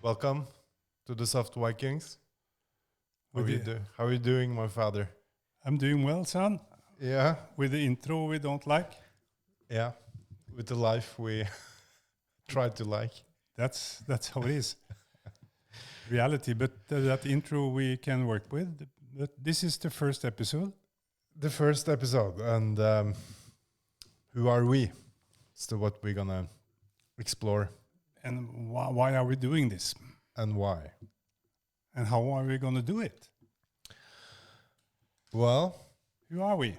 Welcome to the Soft Vikings. With the- How are you doing, my father? I'm doing well, son. Yeah, With the intro we don't like. yeah. With the life we try to like. That's how it is. Reality, but that intro we can work with. But this is the first episode. The first episode, and who are we? It's what we're gonna explore And why are we doing this? and why. And how are we going to do it? Well, Who are we?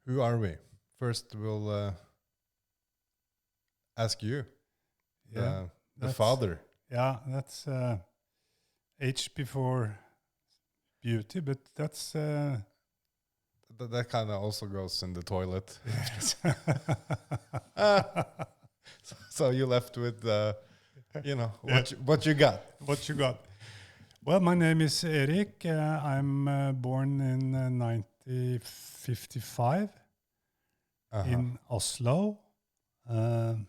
who are we? First, we'll ask you, the that's- father. Yeah, that's age before beauty, but that's... That kind of also goes in the toilet. So you left with, what you got. What you got? Well, my name is Erik. I'm born in 1955 in Oslo. I'm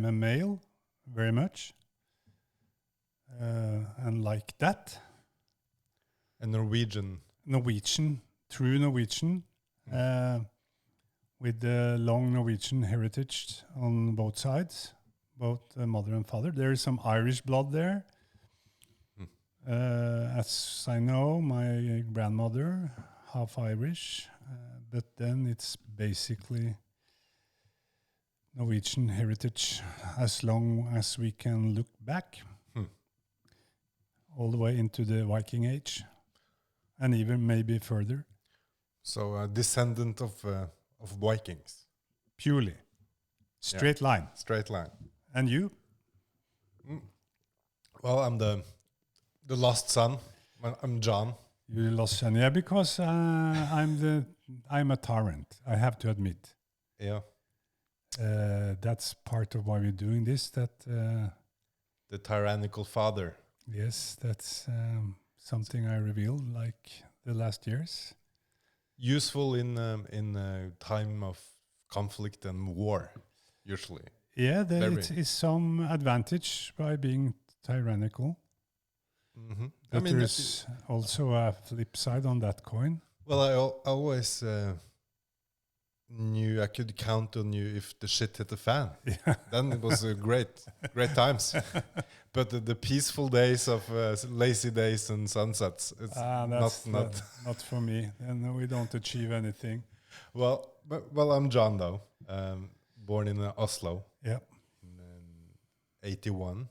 a male, very much, and like that. A Norwegian. Norwegian, true Norwegian, with the long Norwegian heritage on both sides, both mother and father. There is some Irish blood there. As I know, my grandmother, half Irish, but then it's basically Norwegian heritage as long as we can look back, all the way into the Viking Age, and even maybe further. So a descendant of Vikings. Purely. Straight line. Straight line. And you? Well, I'm the lost son. I'm John. You lost son. Yeah, because I'm a tyrant, I have to admit. Yeah. That's part of why we're doing this. The tyrannical father. Yes, that's something I revealed like the last years. Useful in a time of conflict and war, usually. Yeah, there is some advantage by being tyrannical. Mm-hmm. But there is also a flip side on that coin. Well, I always knew I could count on you if the shit hit the fan. Yeah. Then it was great times. But the peaceful days of lazy days and sunsets, it's not for me. And we don't achieve anything. Well, I'm John though. Born in Oslo. Yeah. In 81.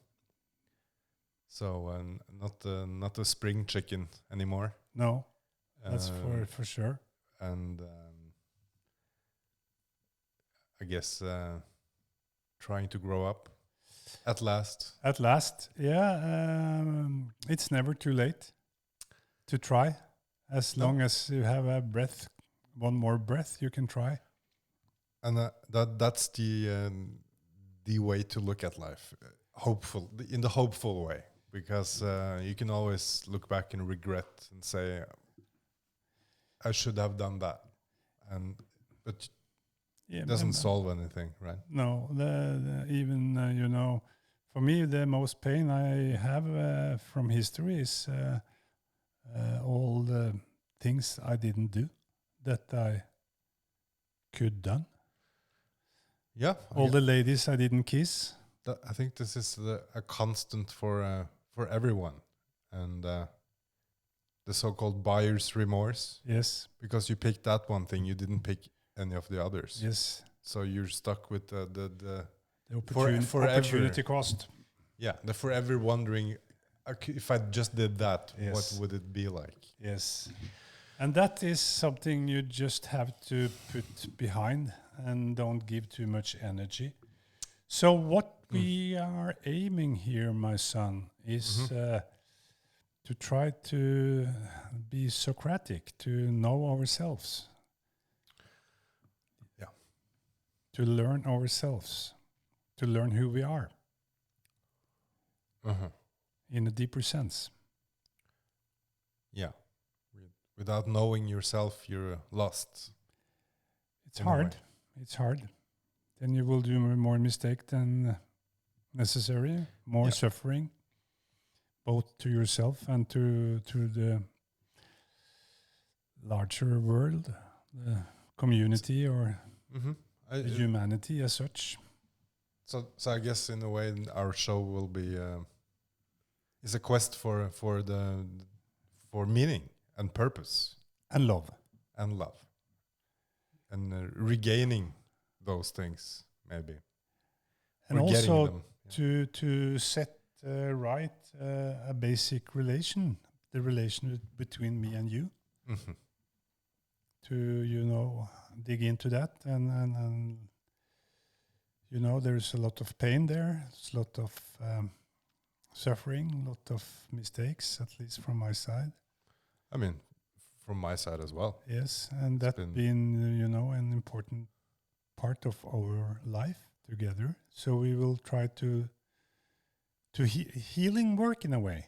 So not a spring chicken anymore. No, that's for sure. And I guess trying to grow up at last. At last, yeah. It's never too late to try. As long as you have a breath, one more breath, you can try. And that's the way to look at life, in the hopeful way, because you can always look back and regret and say, I should have done that, but it doesn't solve anything, right? No, even for me, the most pain I have from history is all the things I didn't do that I could done. Yeah, all the ladies I didn't kiss. I think this is a constant for everyone, and the so-called buyer's remorse. Yes, because you picked that one thing, you didn't pick any of the others. Yes, so you're stuck with the opportunity cost. Yeah, the forever wondering, if I just did that, what would it be like? Yes, and that is something you just have to put behind and don't give too much energy. So what we are aiming here, my son, is to try to be Socratic, to know ourselves. Yeah. To learn ourselves, to learn who we are in a deeper sense. Yeah. Without knowing yourself, you're lost. It's hard. It's hard. Then you will do more mistake than necessary, more suffering. both to yourself and to the larger world, the community, or the humanity as such. So I guess in a way our show will be is a quest for meaning and purpose And love. and regaining those things maybe, And or getting also them. to set right a basic relation, the relation between me and you, Mhm. to dig into that, and there's a lot of pain there, there's a lot of suffering, a lot of mistakes, at least from my side. I mean, from my side as well. Yes, and that's been an important part of our life together. So we will try to healing work in a way.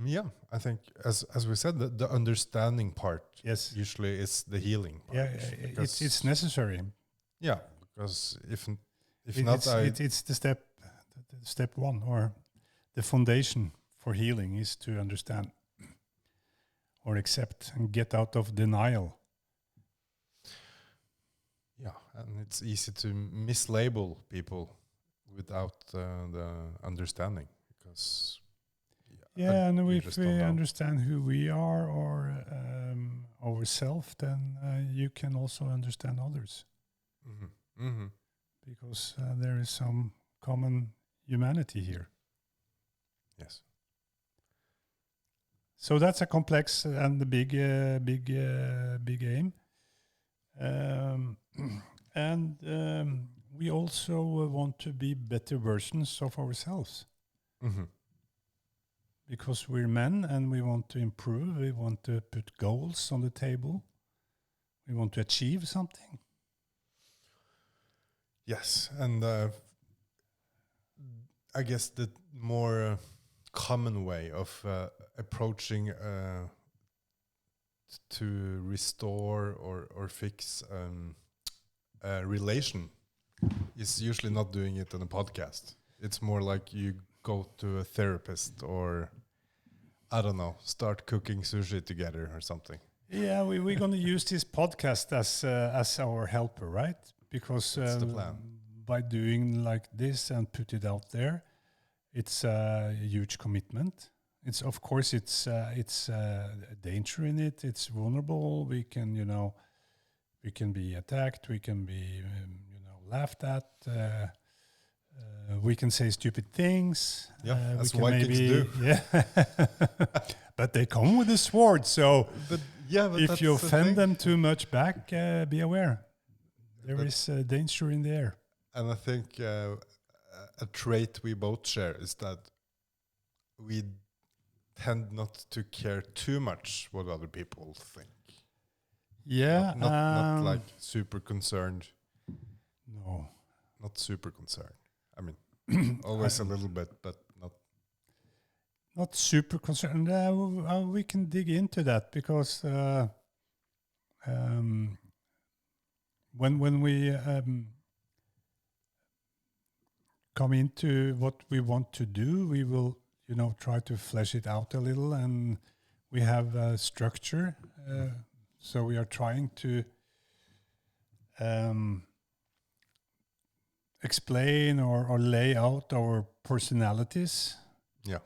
Yeah, I think as we said, the understanding part Yes, usually is the healing part. yeah, it's necessary. Yeah, because if It- not, it's the step one, or the foundation for healing is to understand or accept and get out of denial. yeah, and it's easy to mislabel people without the understanding, because Yeah, and you if just we don't know. understand who we are or ourselves, then you can also understand others, because there is some common humanity here. Yes. So that's a complex and the big aim. And we also want to be better versions of ourselves, because we're men and we want to improve. We want to put goals on the table. We want to achieve something. Yes, and I guess the more common way of approaching to restore or fix a relation is usually not doing it on a podcast. It's more like you go to a therapist, or I don't know, start cooking sushi together or something. Yeah, we're going to use this podcast as our helper, right? Because That's the plan. by doing like this and put it out there, it's a huge commitment. It's of course it's a danger in it. It's vulnerable. We can be attacked. We can be laughed at. We can say stupid things. Yeah, we as can Vikings do. Yeah, but they come with a sword. So But if you that's the offend thing. them too much back, be aware. There is danger in the air. And I think a trait we both share is that we tend not to care too much what other people think. Yeah. Not like super concerned. No. Not super concerned. I mean, always a little bit, but not super concerned. We can dig into that, because when we come into what we want to do, we will try to flesh it out a little, and we have a structure. So we are trying to explain or lay out our personalities. yeah.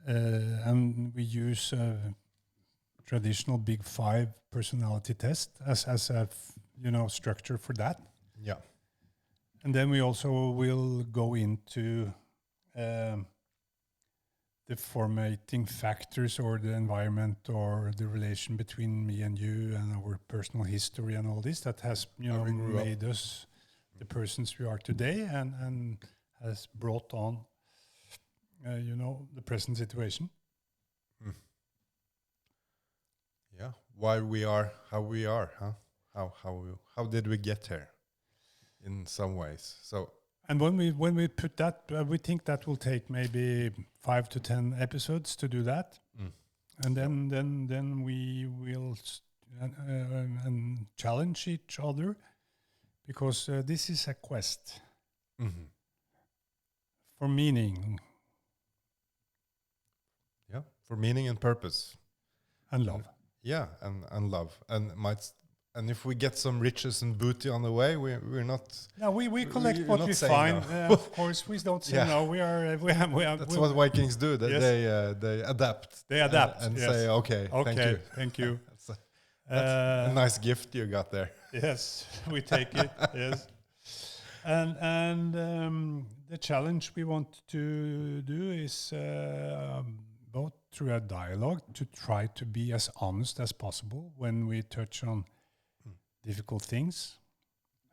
And we use a traditional Big Five personality test as a structure for that. Yeah. And then we also will go into the formating factors, or the environment, or the relation between me and you, and our personal history and all this that has made us the persons we are today, and has brought on the present situation. Yeah. Why we are how we are, huh? How did we get here? In some ways. So. And when we put that, we think that will take maybe 5 to 10 episodes to do that, and then we will and challenge each other, because this is a quest for meaning, for meaning and purpose. And love. Yeah, and love, and if we get some riches and booty on the way, we're not. No, we collect we're what not we saying find. no. Of course, we don't say Yeah. no. That's what Vikings do. That Yes. they adapt. They adapt, and yes. say, okay, thank you. Thank you. That's a nice gift you got there. Yes, we take it. Yes, and the challenge we want to do is both through a dialogue to try to be as honest as possible when we touch on difficult things,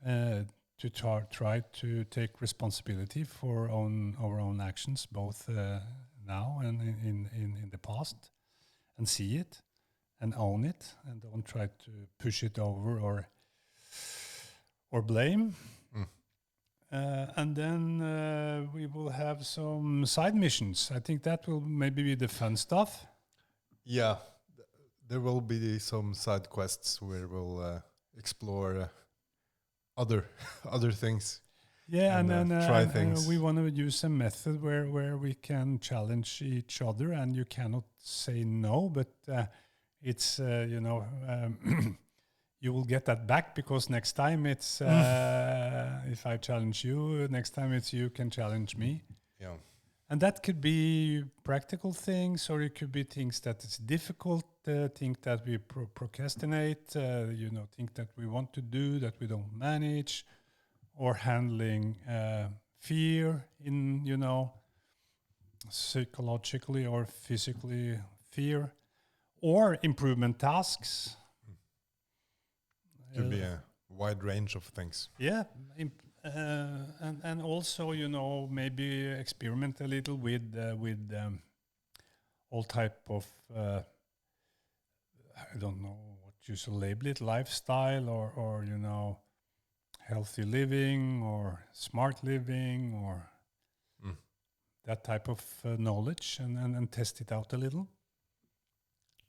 to try to take responsibility for our own actions, both now and in the past, and see it and own it, and don't try to push it over or blame. And then we will have some side missions. I think that will maybe be the fun stuff. Yeah, there will be some side quests where we'll explore other things. Yeah, and then try things. we want to use a method where we can challenge each other, and you cannot say no, but it's you will get that back, because next time it's if I challenge you, next time it's you can challenge me. Yeah. And that could be practical things, or it could be things that it's difficult, think that we procrastinate, think that we want to do that we don't manage, or handling fear in, psychologically or physically fear, or improvement tasks. Could be a wide range of things. Yeah, and also, maybe experiment a little with all type of I don't know what you should label it, lifestyle, or healthy living, or smart living, or that type of knowledge, and test it out a little.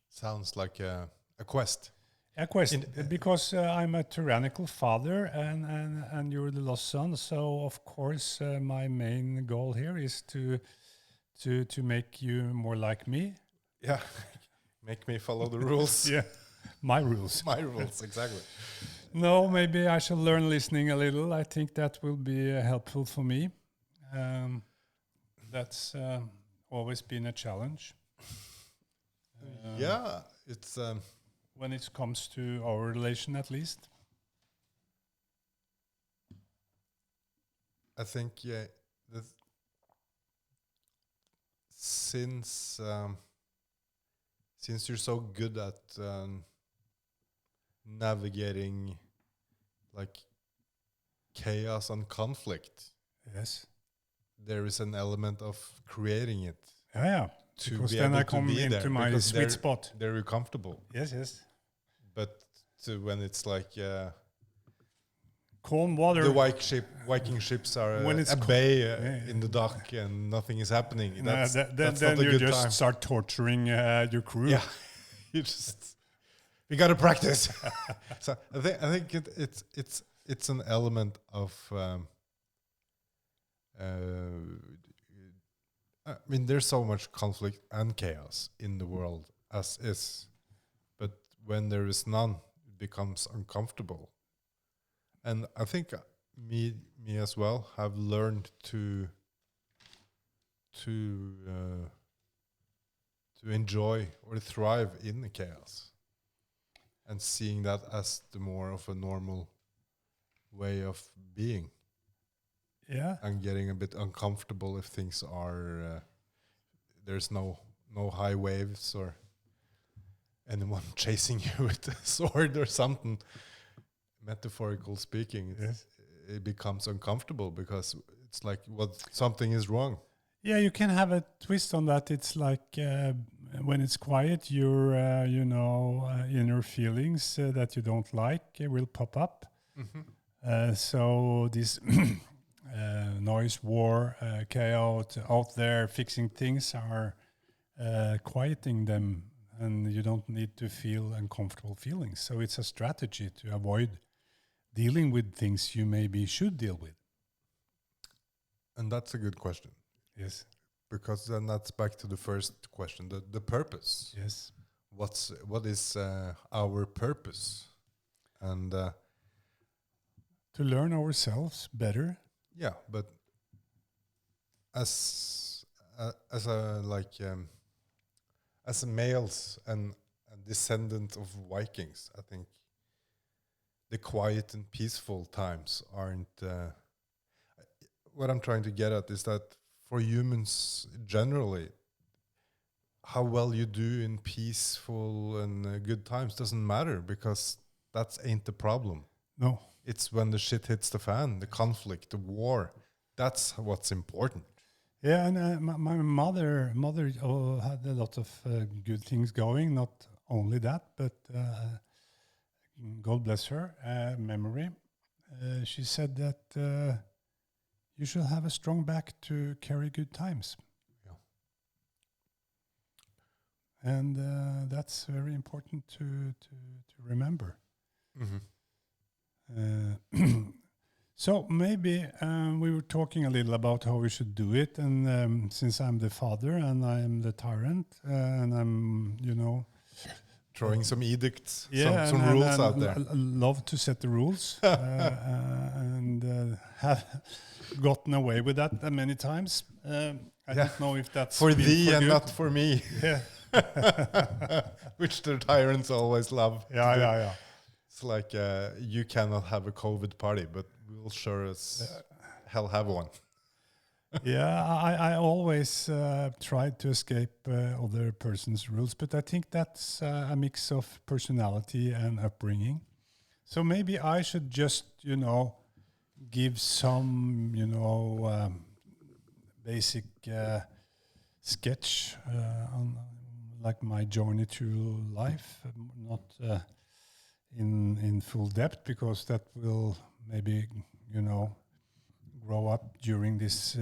Sounds like a quest. A question, because I'm a tyrannical father, and you're the lost son. So of course, my main goal here is to make you more like me. Yeah, make me follow the rules. Yeah, my rules. My rules, exactly. No, maybe I shall learn listening a little. I think that will be helpful for me. That's always been a challenge. Yeah, it's. When it comes to our relation, at least. I think, yeah, since you're so good at navigating like chaos and conflict, Yes. there is an element of creating it. Yeah. To because be then able I to come be into there, my because sweet spot. They're comfortable. Yes. But when it's like Calm water. the Viking ships are When it's at bay in the dock and nothing is happening. That's then not a you good just time. start torturing your crew. Yeah, we got to practice. So I think it's an element of. I mean, there's so much conflict and chaos in the world as is, but when there is none, it becomes uncomfortable. And I think me as well have learned to enjoy or thrive in the chaos, and seeing that as the more of a normal way of being. Yeah. And getting a bit uncomfortable if things are there's no high waves or anyone chasing you with a sword or something. Metaphorical speaking, it becomes uncomfortable because it's like something is wrong. Yeah, you can have a twist on that. It's like when it's quiet, your inner feelings that you don't like will pop up. Mm-hmm. So this noise, war, chaos out there, fixing things are quieting them, and you don't need to feel uncomfortable feelings. So it's a strategy to avoid dealing with things you maybe should deal with. And that's a good question. Yes. because then that's back to the first question, the purpose. Yes. What is our purpose? And To learn ourselves better. yeah, but as as males and a descendant of Vikings, I think the quiet and peaceful times aren't. What I'm trying to get at is that for humans generally, how well you do in peaceful and good times doesn't matter, because that ain't the problem. No. It's when the shit hits the fan, the conflict, the war. That's what's important. Yeah, and my mother had a lot of good things going. Not only that, but God bless her memory. She said that you should have a strong back to carry good times. Yeah. And that's very important to remember. So maybe we were talking a little about how we should do it, and since I'm the father and I am the tyrant, and I'm, Throwing some edicts, yeah, some rules out there. love to set the rules, and have gotten away with that many times. I don't know if that's For been thee and good. not for me, Yeah, which the tyrants always love. yeah. It's like you cannot have a COVID party, but we'll sure as hell have one. Yeah, I always tried to escape other person's rules, but I think that's a mix of personality and upbringing. So maybe I should just, give some, basic sketch on like my journey through life, not in full depth, because that will maybe, grow up during this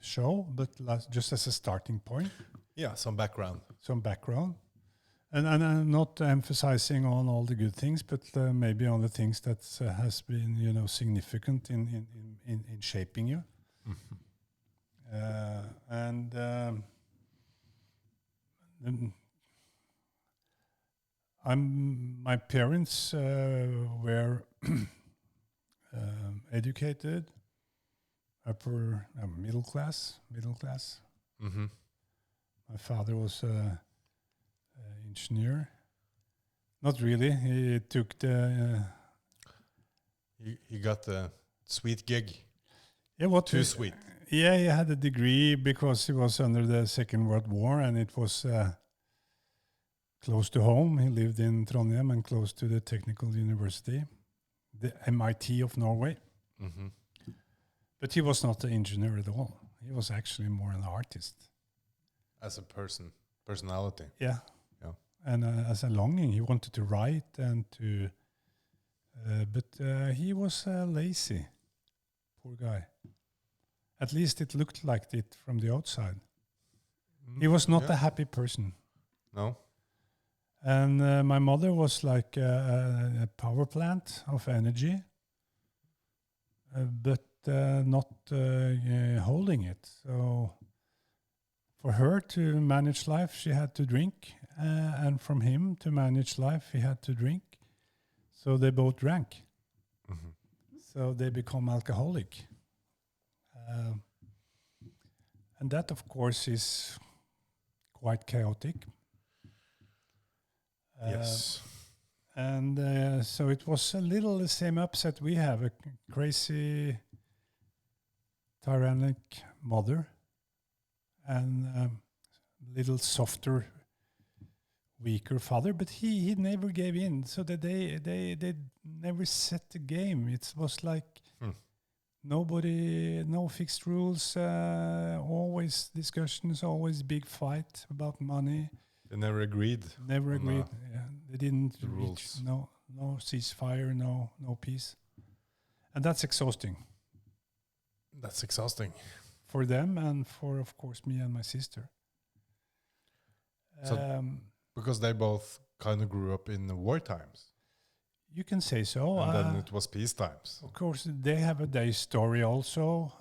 show, but just as a starting point, Yeah, some background. some background. And I'm not emphasizing on all the good things, but maybe on the things that has been, significant in shaping you. My parents were educated, upper middle class. Mm-hmm. My father was an engineer. Not really. He took the He got the sweet gig. Too sweet. Yeah, he had a degree because he was under the Second World War, and it was close to home. He lived in Trondheim and close to the Technical University, the MIT of Norway. Mm-hmm. But he was not an engineer at all. He was actually more an artist. As a personality. Yeah. Yeah. And as a longing, he wanted to write and to... but he was lazy. Poor guy. At least it looked like it from the outside. He was not a happy person. No. And my mother was like a power plant of energy, but not holding it. So for her to manage life, she had to drink. And from him to manage life, he had to drink. So they both drank. Mm-hmm. So they become alcoholic. And that, of course, is quite chaotic. Yes. And so it was a little the same upset we have, a crazy, tyrannic mother and a little softer, weaker father. But he never gave in, so that they never set the game. It was like no fixed rules, always discussions, always big fight about money. They never agreed. Never agreed. Yeah, they didn't the reach rules. no ceasefire, no peace, and that's exhausting That's exhausting. for them and for, of course, me and my sister. So because they both kind of grew up in the war times. You can say so. And then it was peace times. Of course, they have a day story also,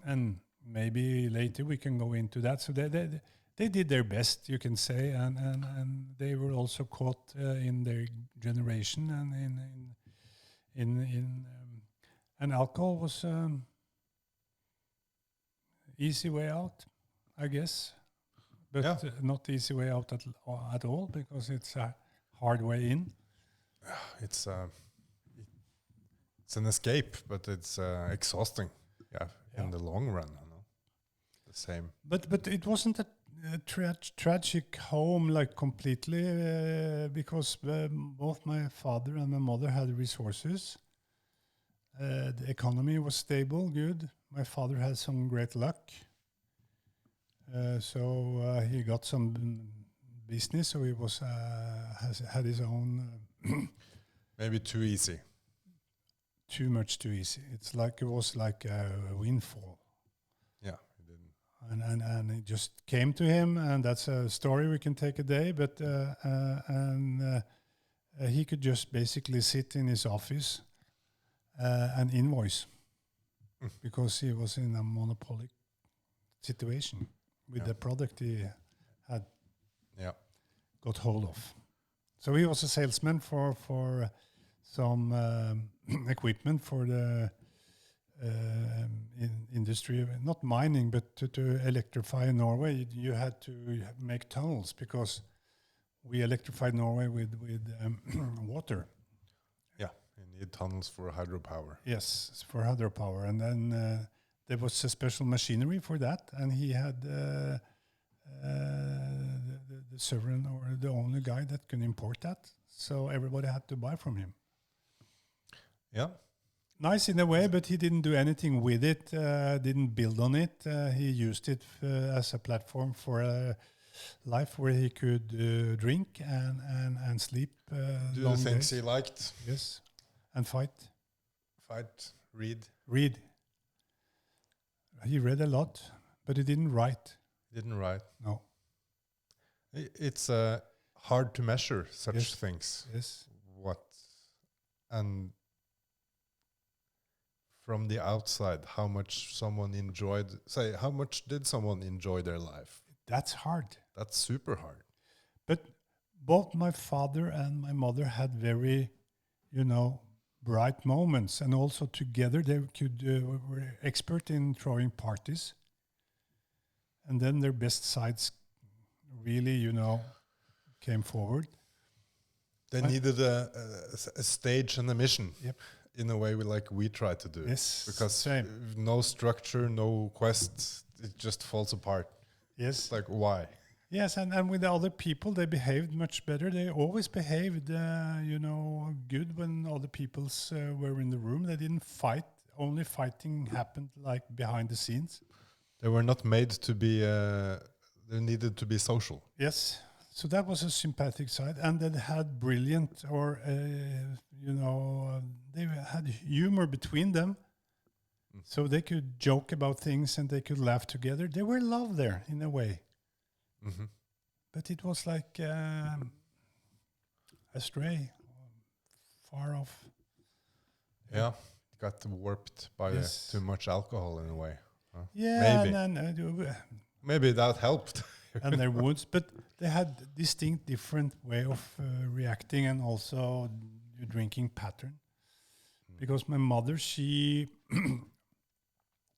and maybe later we can go into that. So they did their best, you can say, and they were also caught in their generation and and alcohol was easy way out, I guess, but not easy way out at all, because it's a hard way in. It's an escape, but it's exhausting. Yeah, in the long run, you know. The same. But it wasn't a tragic home, like, completely, because both my father and my mother had resources. The economy was stable, good. My father had some great luck. So he got some business, so he was had his own. Maybe too easy. Too much too easy. It was like a windfall. Yeah, he didn't. And it just came to him, and that's a story we can take a day. But he could just basically sit in his office and invoice, because he was in a monopoly situation with the product he had got hold of. So he was a salesman for some equipment for the industry, not mining, but to electrify Norway. You had to make tunnels, because we electrified Norway with water. Yeah, you need tunnels for hydropower. Yes, for hydropower. And then there was a special machinery for that, and he had the sovereign, or the only guy that can import that. So everybody had to buy from him. Yeah. Nice in a way, but he didn't do anything with it, didn't build on it. He used it as a platform for a life where he could drink and sleep. Do the things he liked. Yes, and fight. Read. He read a lot, but he didn't write. No. It's hard to measure such things. Yes. And from the outside, how much someone enjoyed, how much did someone enjoy their life? That's hard. That's super hard. But both my father and my mother had very, bright moments. And also together they were expert in throwing parties. And then their best sides really, came forward. They needed a stage and a mission. Yep. In a way we try to do. Yes. Because no structure, no quest, it just falls apart. Yes. Like, why? Yes, and with the other people, they behaved much better. They always behaved, good when other people were in the room. They didn't fight. Only fighting happened like behind the scenes. They were not made to be, they needed to be social. Yes. So that was a sympathetic side. And they had brilliant, or, they had humor between them. So they could joke about things and they could laugh together. They were love there in a way. Mm-hmm. But it was like astray, far off. Yeah, got warped by too much alcohol in a way. Yeah, maybe. Maybe that helped. And their wounds, but they had distinct different way of reacting, and also drinking pattern. Because my mother, she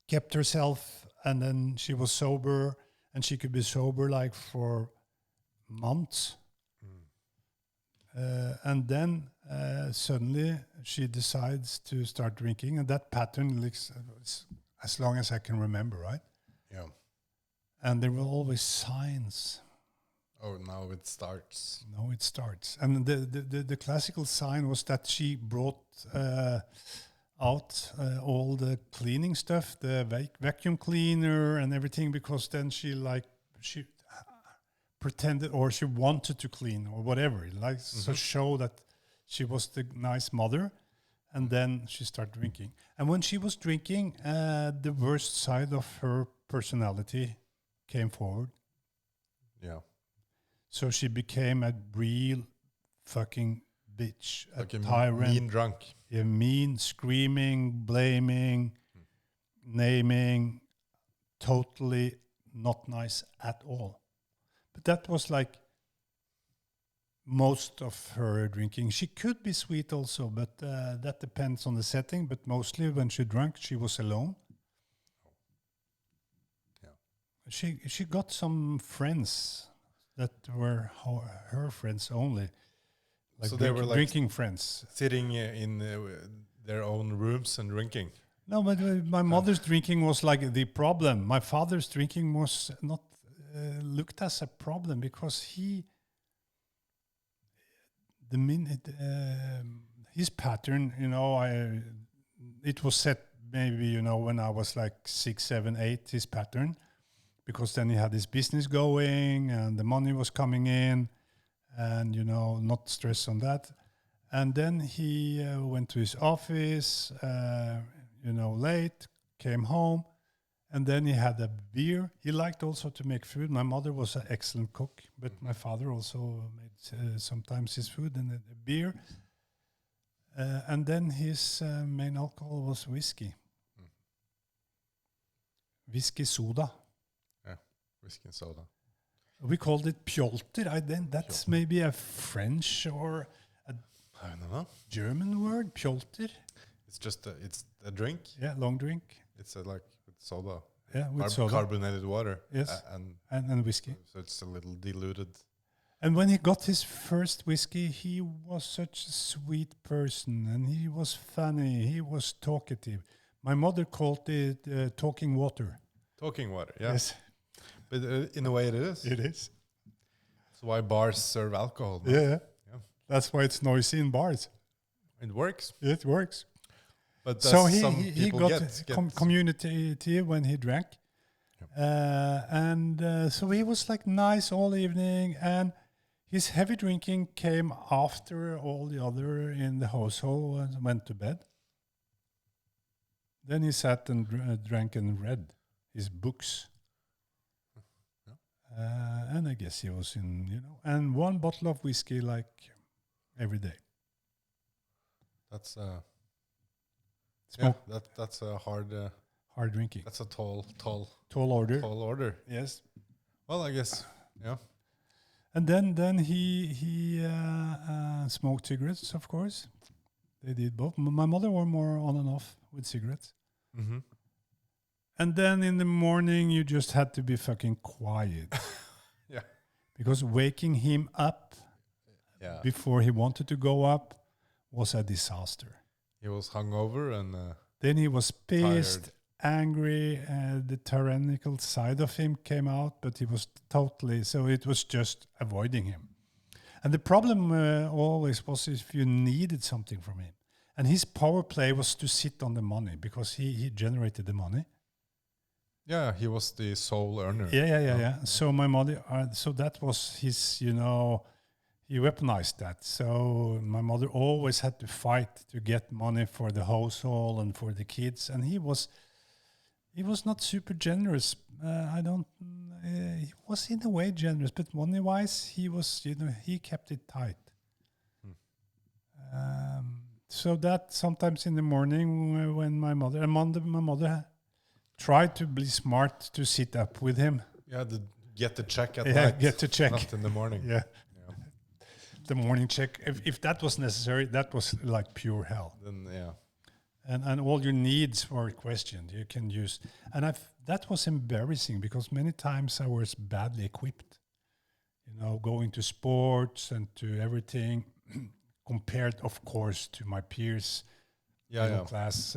kept herself, and then she was sober, and she could be sober like for months. And then suddenly she decides to start drinking, and that pattern looks as long as I can remember, right? Yeah. And there were always signs. Oh, now it starts. And the classical sign was that she brought out all the cleaning stuff, the vacuum cleaner and everything, because then she pretended, or she wanted to clean or whatever, to show that she was the nice mother. And then she started drinking. And when she was drinking, the worst side of her personality came forward. Yeah. So she became a real fucking bitch, like a tyrant. Mean drunk. Mean, screaming, blaming, naming, totally not nice at all. But that was like most of her drinking. She could be sweet also, but that depends on the setting. But mostly when she drank, she was alone. Yeah. She got some friends that were her friends only. Like So they were like drinking friends. sitting in their own rooms and drinking. No, but my mother's drinking was like the problem. My father's drinking was not looked as a problem because the minute his pattern, it was set maybe when I was like 6, 7, 8. His pattern, because then he had his business going and the money was coming in, and not stress on that. And then he went to his office, late, came home, and then he had a beer. He liked also to make food. My mother was an excellent cook, but my father also made sometimes his food and a beer. And then his main alcohol was whiskey. Whiskey soda. Yeah, whiskey and soda. We called it pjolter. That's maybe a French or I don't know. German word, pjolter. It's just it's a drink. Yeah, long drink. It's like with soda. Yeah, with soda. Carbonated water. Yes, and whiskey. So it's a little diluted. And when he got his first whiskey, he was such a sweet person, and he was funny. He was talkative. My mother called it talking water. Talking water, yeah. Yes. But in a way it is. It is. That's why bars serve alcohol. No? Yeah. That's why it's noisy in bars. It works. It works. But so he got community when he drank. Yep. And so he was like nice all evening, and his heavy drinking came after all the other in the household and went to bed. Then he sat and drank and read his books. And I guess he was and one bottle of whiskey like every day. That's Smoke. that's a hard drinking. That's a tall order. Tall order. Yes. Well, I guess, yeah. And then he smoked cigarettes, of course. They did both. My mother were more on and off with cigarettes. Mm-hmm. And then in the morning, you just had to be fucking quiet. Yeah. Because waking him up before he wanted to go up was a disaster. He was hungover and then he was pissed, tired. Angry. The tyrannical side of him came out, but he was totally... So it was just avoiding him. And the problem always was if you needed something from him. And his power play was to sit on the money because he generated the money. Yeah, he was the sole earner. Yeah. So my mother, so that was his, he weaponized that. So my mother always had to fight to get money for the household and for the kids. And he was not super generous. He was in a way generous, but money-wise, he was, he kept it tight. So that sometimes in the morning when my mother tried to be smart to sit up with him. Yeah, get the check at night. Get the check. Not in the morning. Yeah. The morning check. If that was necessary, that was like pure hell. Then, yeah. And all your needs were questioned. You can use... And that was embarrassing because many times I was badly equipped. Going to sports and to everything compared, of course, to my peers. Middle class...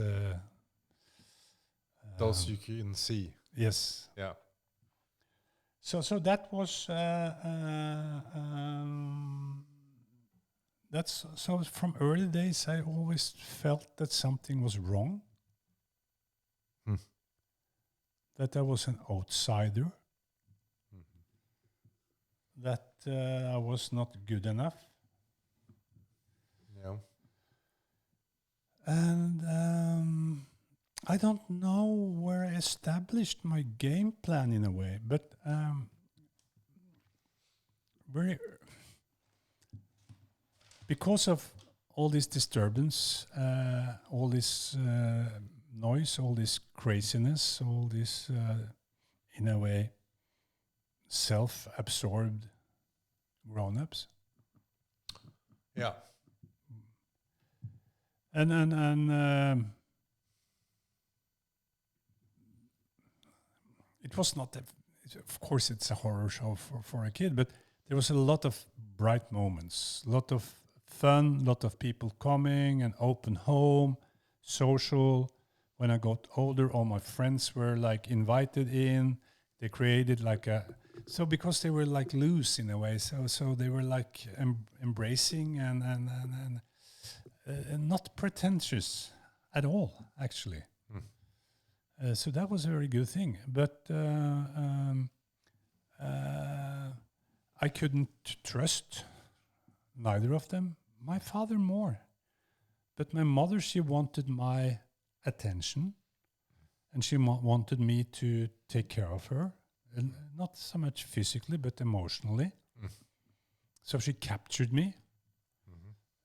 those you can see. Yes. Yeah. So that was that's so from early days I always felt that something was wrong. That I was an outsider. That I was not good enough. Yeah. And I don't know where I established my game plan in a way, but because of all this disturbance, all this noise, all this craziness, all this in a way, self-absorbed grown-ups. Yeah. And it was not, of course, it's a horror show for a kid, but there was a lot of bright moments, a lot of fun, a lot of people coming, an open home, social. When I got older, all my friends were like invited in. They created like so because they were like loose in a way, so they were like embracing and not pretentious at all, actually. So that was a very good thing. But I couldn't trust neither of them. My father more. But my mother, she wanted my attention. And she wanted me to take care of her. And not so much physically, but emotionally. So she captured me.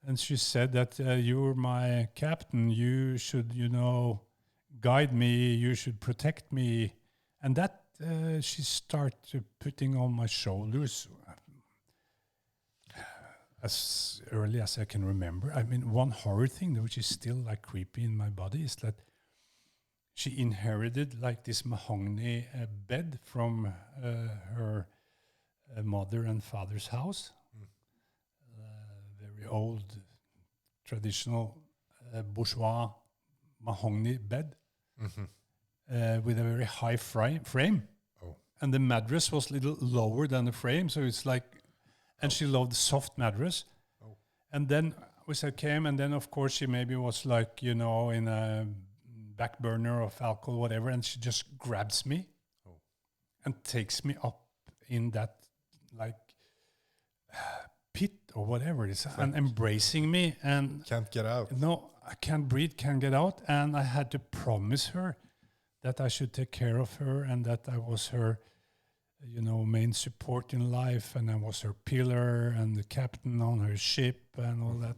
And she said that you're my captain. You should, guide me. You should protect me. And that she started putting on my shoulders as early as I can remember. I mean, one horror thing, which is still like creepy in my body, is that she inherited like this mahogany bed from her mother and father's house. Very old, traditional bourgeois mahogany bed with a very high frame. Oh. And the mattress was a little lower than the frame, so it's like, and she loved the soft mattress. Oh. And then I came, and then of course she maybe was like, in a back burner of alcohol, whatever, and she just grabs me and takes me up in that like pit or whatever it is, and embracing me, and Can't get out. No, I can't breathe, can't get out, and I had to promise her that I should take care of her and that I was her, main support in life, and I was her pillar and the captain on her ship and all that.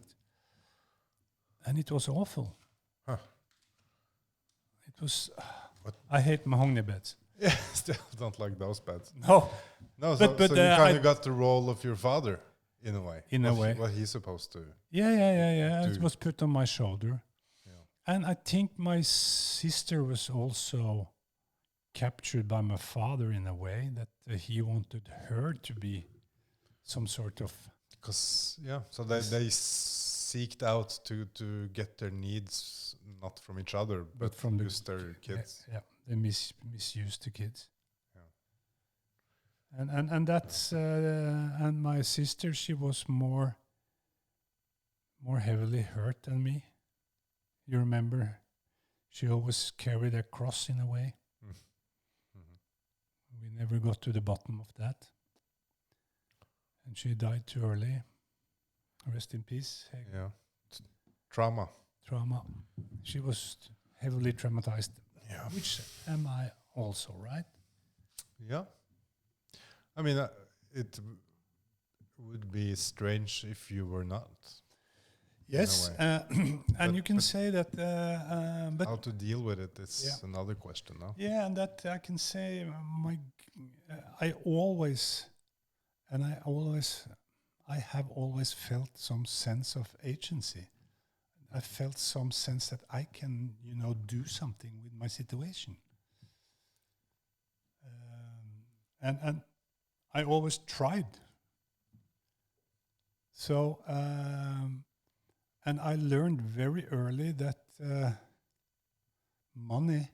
And it was awful. Huh. It was. I hate mahogany beds. Yeah, still don't like those beds. No. No, But so you kind of got the role of your father in a way. In a way. What he's supposed to. Yeah. do. It was put on my shoulder. Yeah. And I think my sister was also captured by my father in a way that he wanted her to be some sort of. Because, so they seeked out to get their needs not from each other, but from use their kids. Yeah, they misused the kids. Yeah. And that's and my sister, she was more heavily hurt than me. You remember, she always carried a cross in a way. We never got to the bottom of that, and she died too early. Rest in peace. Yeah, trauma. She was heavily traumatized. Yeah, which am I also, right? Yeah. I mean, it would be strange if you were not. Yes, and you can say that. But how to deal with it is another question, no? Yeah, and that I can say I have always felt some sense of agency. I felt some sense that I can, do something with my situation. And I always tried. So, and I learned very early that money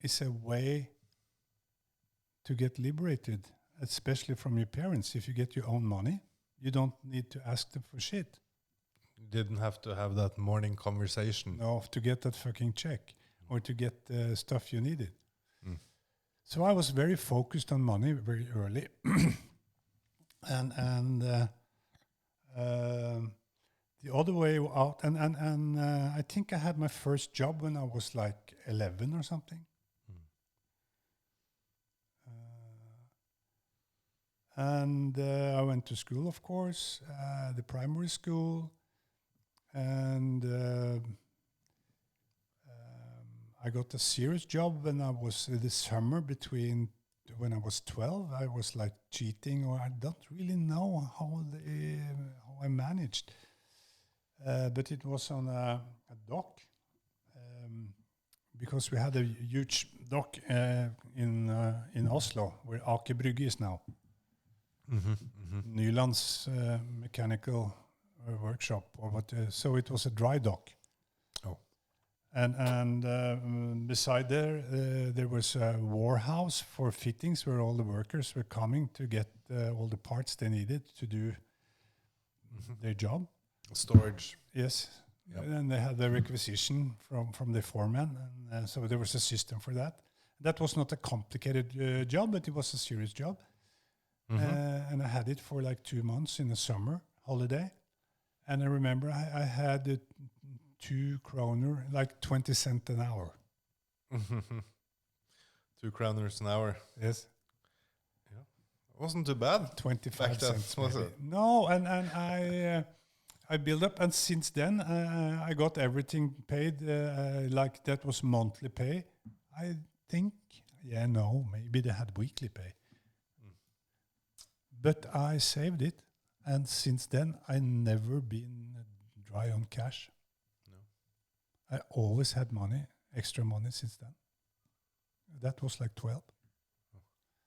is a way to get liberated, especially from your parents. If you get your own money, you don't need to ask them for shit. You didn't have to have that morning conversation. No, to get that fucking check or to get the stuff you needed. So I was very focused on money very early. and the other way out, and I think I had my first job when I was like 11 or something. And I went to school, of course, the primary school, and I got a serious job when I was in the summer between when I was 12. I was like cheating, or I don't really know how I managed. But it was on a dock, because we had a huge dock in Oslo, where Aker Brygge is now. Nyland's mechanical workshop, or what? So it was a dry dock. Oh. And beside there was a warehouse for fittings, where all the workers were coming to get all the parts they needed to do their job. Storage. Yes. Yep. And they had the requisition from the foreman, and so there was a system for that. That was not a complicated job, but it was a serious job. And I had it for like 2 months in the summer holiday. And I remember I had it 2 kroner, like 20 cents an hour. 2 kroners an hour. Yes. Yeah. It wasn't too bad. 25 cents. Was it? No, and I built up, and since then I got everything paid, like that was monthly pay. I think, maybe they had weekly pay. But I saved it, and since then I never been dry on cash. No. I always had money, extra money since then. That was like 12.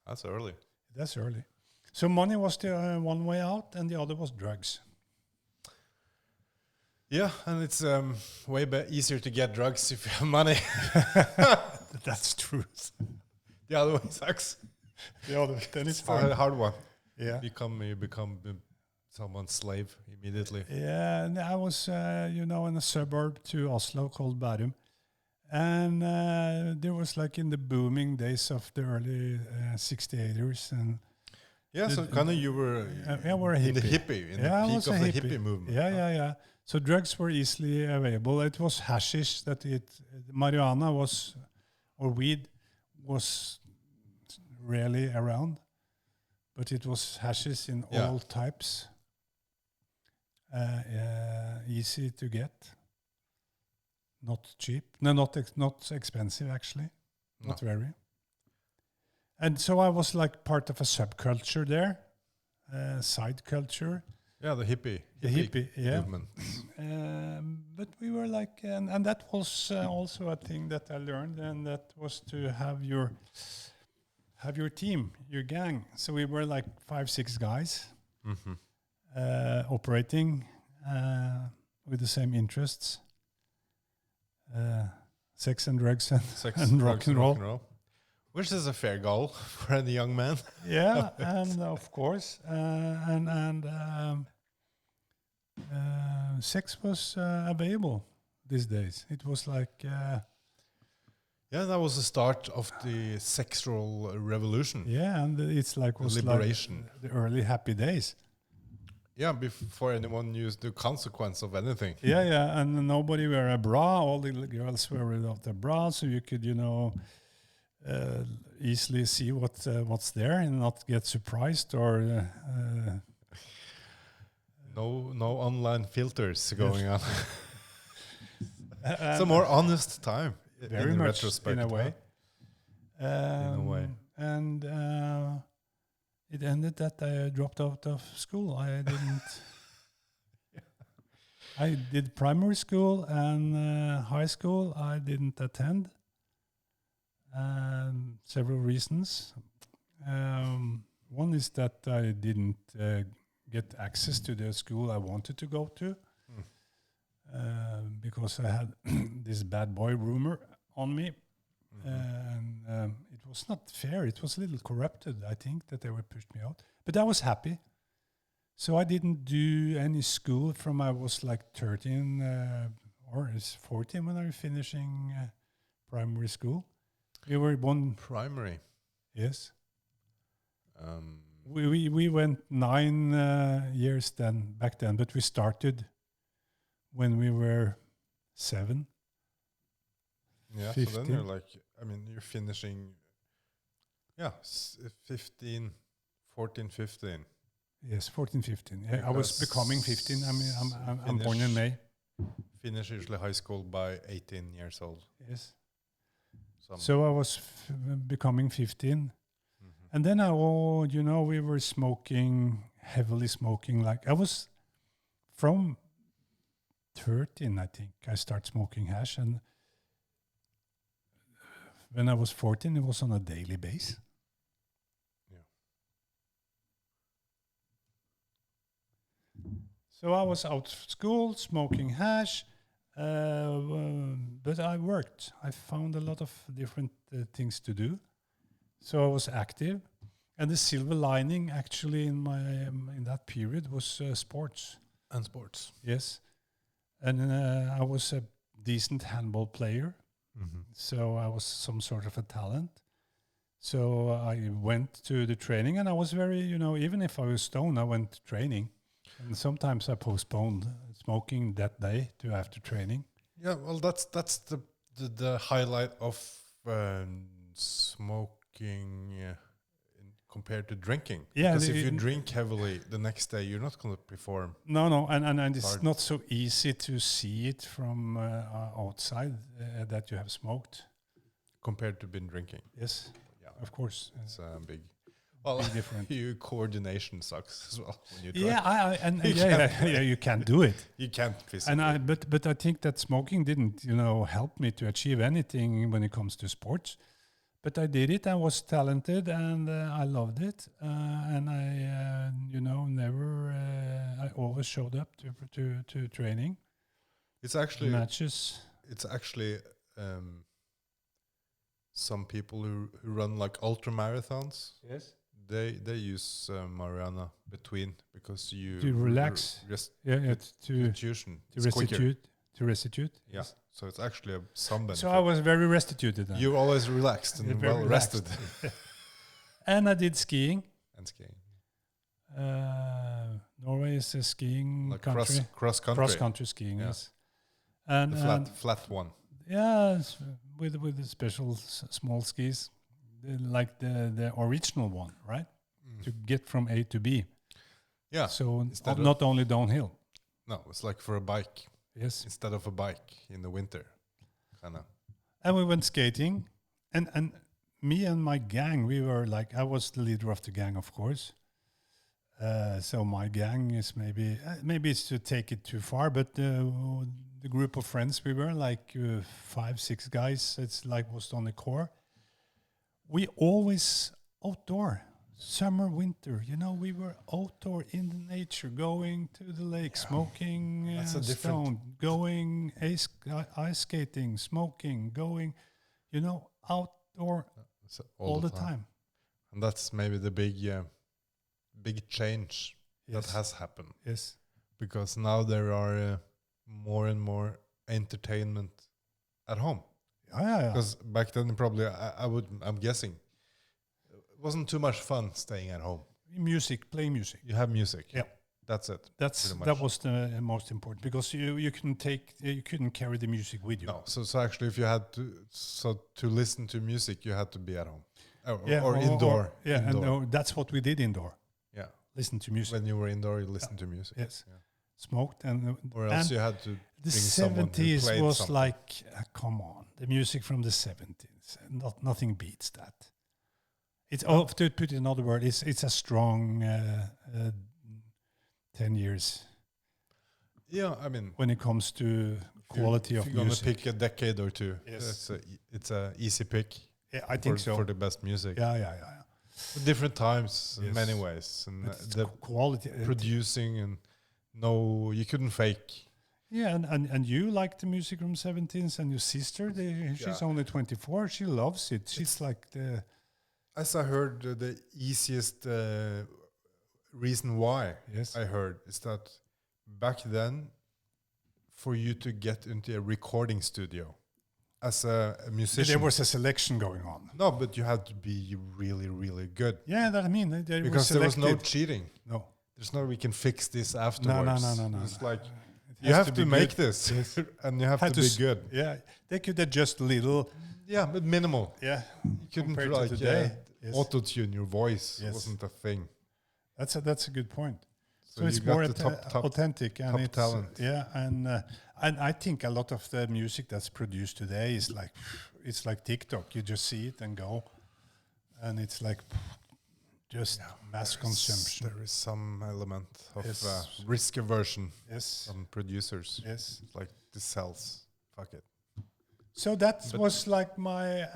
That's early. That's early. So money was the one way out, and the other was drugs. Yeah, and it's way easier to get drugs if you have money. That's true. The other way sucks. The other, then it's a hard one. Yeah. You become someone's slave immediately. Yeah, and I was, in a suburb to Oslo called Bærum. And there was like in the booming days of the early 68ers. And yeah, so kind of you were we're a hippie. In the hippie, in the peak of the hippie movement. Yeah. So drugs were easily available. It was hashish marijuana was, or weed was rarely around. But it was hashish in all types. Easy to get. Not cheap. No, not expensive, actually. No. Not very. And so I was like part of a subculture there. Side culture. Yeah, the hippie movement. But we were like... And that was also a thing that I learned. And that was to have your team, your gang. So we were like 5-6 guys operating with the same interests. Sex and drugs and rock and roll. Which is a fair goal for any young man. Yeah, and of course. Sex was available these days. It was like... yeah, that was the start of the sexual revolution. Yeah, and it's like was liberation. Like the early happy days. Yeah, before anyone knew the consequence of anything. Yeah, and nobody wear a bra. All the girls were without a bra, so you could, easily see what's there and not get surprised or. No online filters going on. It's a more honest time. Very in much retrospect, in a way. In a way. And it ended that I dropped out of school. I didn't. I did primary school and high school. I didn't attend. Several reasons. One is that I didn't get access to the school I wanted to go to. Because I had this bad boy rumor on me. And it was not fair. It was a little corrupted, I think, that they would push me out. But I was happy. So I didn't do any school from I was like 13 or 14 when I was finishing primary school. We were one... Primary? Yes. We went 9 years back then, but we started when we were 7. Yeah, 15. So then you're like, you're finishing, 14, 15. Yes, 14, 15. Yeah, I was becoming 15. I'm born in May. Finish usually high school by 18 years old. Yes. Some. So I was becoming 15. And then we were smoking, heavily smoking. Like I was from 13, I think, I started smoking hash. And when I was 14, it was on a daily basis. Yeah. So I was out of school smoking hash, but I worked. I found a lot of different things to do. So I was active. And the silver lining actually in that period was sports. And sports. Yes. And I was a decent handball player. So I was some sort of a talent. So I went to the training, and I was very, even if I was stoned, I went to training. And sometimes I postponed smoking that day to after training. Yeah, well, that's the highlight of smoking compared to drinking. Yeah, because if you drink heavily the next day, you're not going to perform. No, and it's hard. not so easy to see it from outside that you have smoked. Compared to been drinking. Yes, Yeah, of course. it's big. Well, big difference. Your coordination sucks as well when you try. Yeah, you can't do it. You can't physically. But I think that smoking didn't, help me to achieve anything when it comes to sports. But I did it. I was talented, and I loved it. And I, never. I always showed up to training. It's actually matches. It's actually some people who run like ultra marathons. Yes. They use marijuana between because you to relax. To restitute. Yeah. Yes. So it's actually some benefit. So I was very restituted then. You're always relaxed and well rested. And I did skiing. And skiing. Norway is a skiing like country. Cross country. Cross country skiing, yes. And the flat one. Yeah, with the special small skis, like the original one, right? To get from A to B. Yeah. So not only downhill. No, it's like for a bike. Yes. Instead of a bike in the winter. Kinda. And we went skating. And me and my gang, we were like, I was the leader of the gang, of course. So my gang is maybe it's to take it too far, but the group of friends, we were like 5, 6 guys. It's like was on the core. We always outdoor. Summer, winter, we were outdoor in the nature, going to the lake, smoking stone, going ice skating, smoking, going, outdoor all the time. And that's maybe the big change that has happened. Yes. Because now there are more and more entertainment at home. Yeah. Because back then probably I'm guessing it wasn't too much fun staying at home. Playing music. You have music. Yeah. That's it. That was the most important because you couldn't carry the music with you. No. So actually if you had to listen to music you had to be at home. Or indoor. And that's what we did indoor. Yeah. Listen to music. When you were indoor you listened to music. Yes. Yeah. Smoked or else you had to the bring someone who 70s played was something. like come on, the music from the 70s, nothing beats that. It's to put it in another word, it's a strong 10 years. Yeah, I mean when it comes to quality of music. If you're music. Gonna pick a decade or two, yes. It's a easy pick. Yeah, I think so. For the best music. Yeah. Different times in many ways, and the quality producing and you couldn't fake. Yeah, and you like the music from 17s, and your sister, she's only 24. She loves it. She's like the. As I heard, the easiest reason why I heard is that back then, for you to get into a recording studio as a musician, there was a selection going on. No, but you had to be really, really good. Yeah, that I mean, because there was no cheating. No, there's no we can fix this afterwards. No. It's like you have to make this, and you have to be good. Yeah, they could adjust a little. Yeah, but minimal. Yeah, you couldn't like auto-tune your voice. It wasn't a thing. That's a good point. So it's more authentic and it's talent. Yeah, and I think a lot of the music that's produced today is like it's like TikTok. You just see it and go, and it's like just mass consumption. There is some element of Yes. risk aversion Yes. from producers. Yes. It's like this sells. Fuck it. So that was like my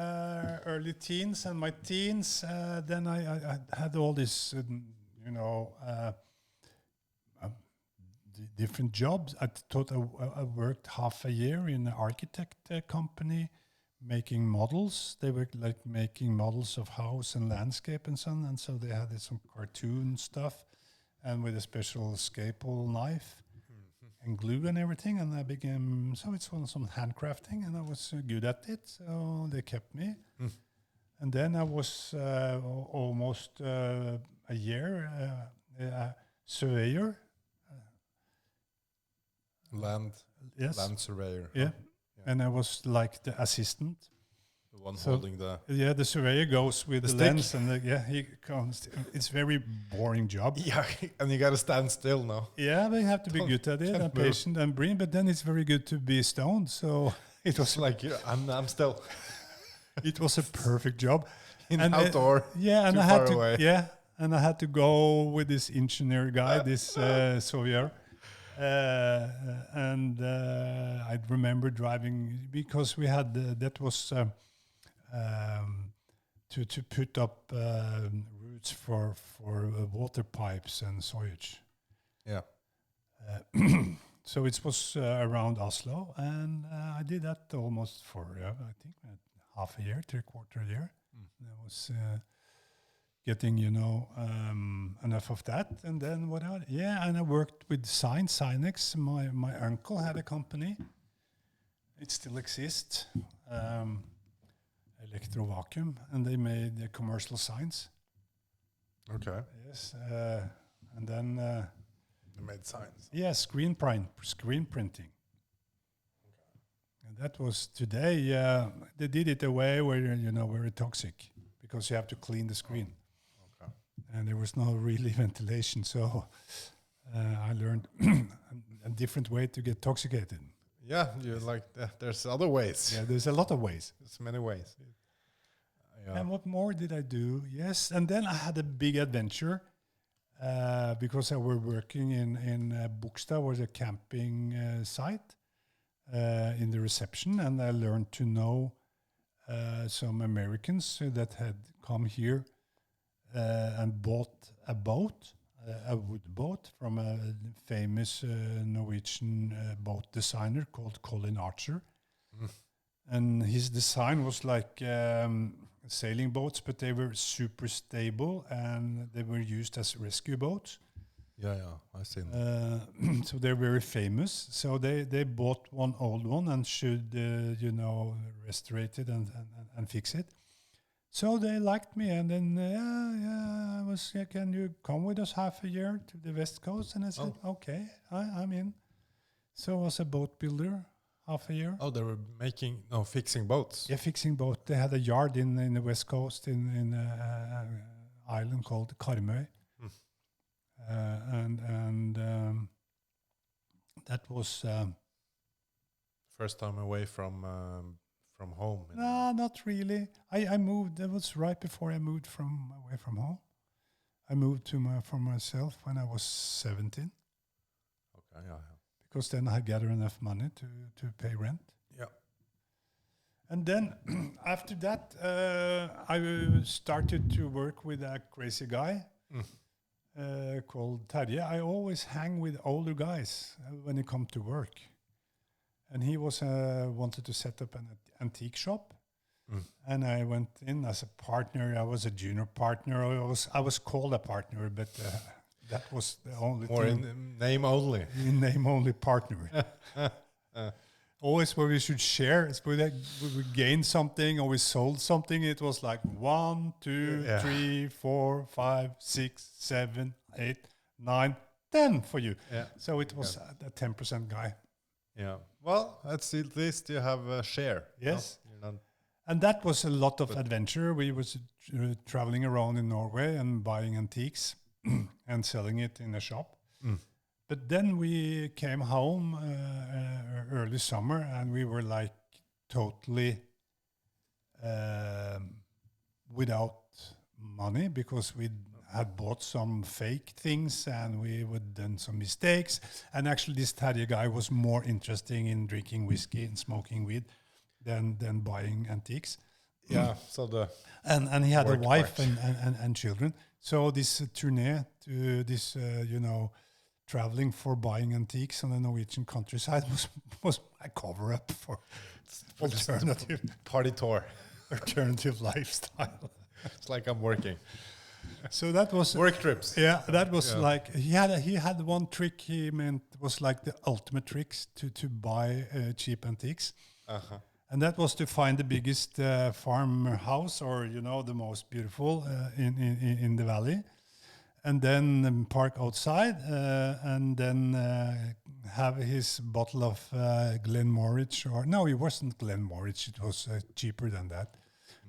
early teens and my teens. Then I had all this, different jobs. I thought I worked half a year in an architect company making models. They were like making models of house and landscape and so on. And so they had some cartoon stuff and with a special scalpel knife and glue and everything. And I became, so it's some handcrafting and I was good at it. So they kept me. And then I was almost a year surveyor. Land surveyor. Yeah. And I was like the assistant. The one holding the... Yeah, the surveyor goes with the lens and he comes. It's very boring job. Yeah, and you got to stand still now. Yeah, they have to be good at it and patient and brilliant, but then it's very good to be stoned. So it was like, I'm still... It was a perfect job. And outdoor, and too I had far to, away. Yeah, and I had to go with this engineer guy, this surveyor. I remember driving because we had that was to put up routes for water pipes and sewage. Yeah. So it was around Oslo, and I did that almost for I think half a year, 3/4 year. I was getting enough of that, and then what else? Yeah, and I worked with Sinex. My uncle had a company. It still exists, Electrovacuum, and they made commercial signs. Okay. Yes, and then they made signs. Yeah, screen printing. And that was today. They did it a way where very toxic because you have to clean the screen. Okay. And there was no really ventilation, so I learned a different way to get toxicated. Yeah, you like there's other ways. Yeah, there's a lot of ways. There's many ways. Yeah. And what more did I do? Yes, and then I had a big adventure because I were working in Bogstad, was a camping site in the reception, and I learned to know some Americans that had come here and bought a boat, a wood boat from a famous Norwegian boat designer called Colin Archer. And his design was like sailing boats, but they were super stable and they were used as rescue boats. Yeah, I seen. So they're very famous. So they bought one old one and should restore it and fix it. So they liked me, and then I was. Can you come with us half a year to the West Coast? And I said, okay, I'm in. So I was a boat builder half a year. Oh, they were fixing boats. Yeah, fixing boat. They had a yard in the West Coast in an island called Karmøy. And that was first time away from home. No, not really. I moved. That was right before I moved away from home. I moved for myself when I was 17. Okay, yeah. Because then I had gathered enough money to pay rent. Yeah. And then after that, I started to work with a crazy guy called Terje. I always hang with older guys when it comes to work. And he was wanted to set up an antique shop. And I went in as a partner. I was a junior partner. I was called a partner, but that was the only Or thing. in name only. In name only partner. Always where we should share. It's where we gained something or we sold something. It was like 1, 2, 3, 4, 5, 6, 7, 8, 9, 10 for you. Yeah. So it was a 10% guy. Yeah. Well, at least you have a share. Yes. No? You're not. And that was a lot of adventure. We was traveling around in Norway and buying antiques and selling it in a shop. But then we came home early summer and we were like totally without money because we had bought some fake things and we would done some mistakes. And actually, this Terje guy was more interested in drinking whiskey and smoking weed than buying antiques. Yeah, so the And he had a work wife part. and children. So this tournée to this, traveling for buying antiques on the Norwegian countryside was a cover-up for alternative party tour. alternative lifestyle. It's like I'm working. So that was Work trips. yeah. That was Yeah. like he had one trick he meant was like the ultimate tricks to buy cheap antiques. Uh-huh. And that was to find the biggest farmhouse or, the most beautiful in the valley. And then park outside and then have his bottle of Glenmorangie. Or no, it wasn't Glenmorangie. It was cheaper than that.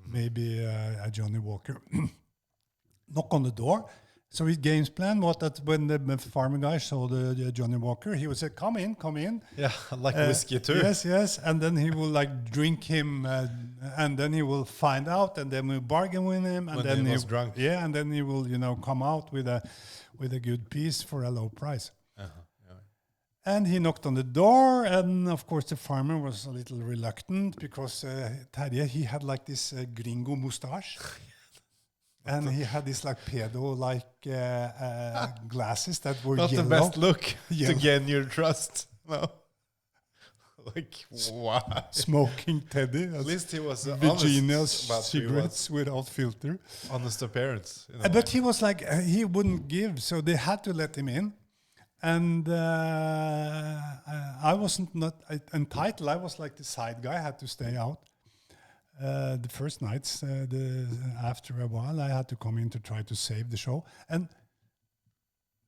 Maybe a Johnny Walker. Knock on the door. So his games plan was that when the farmer guy saw the Johnny Walker, he would say, come in. Yeah, I like whiskey too. Yes. And then he will like drink him, and then he will find out, and then we'll bargain with him, and When then he was drunk. Yeah, and then he will, come out with a good piece for a low price. Uh-huh. Yeah. And he knocked on the door, and of course the farmer was a little reluctant because Terje, he had like this gringo mustache. And he had this like pedo-like glasses that were Not yellow. the best look Yellow. to gain your trust. No. Like, wow. Smoking Teddy. At least he was Virginia honest about cigarettes without filter. honest appearance. In a But way. he was like, he wouldn't give, so they had to let him in. And I wasn't not entitled. I was like the side guy. I had to stay out. The first nights, after a while, I had to come in to try to save the show. And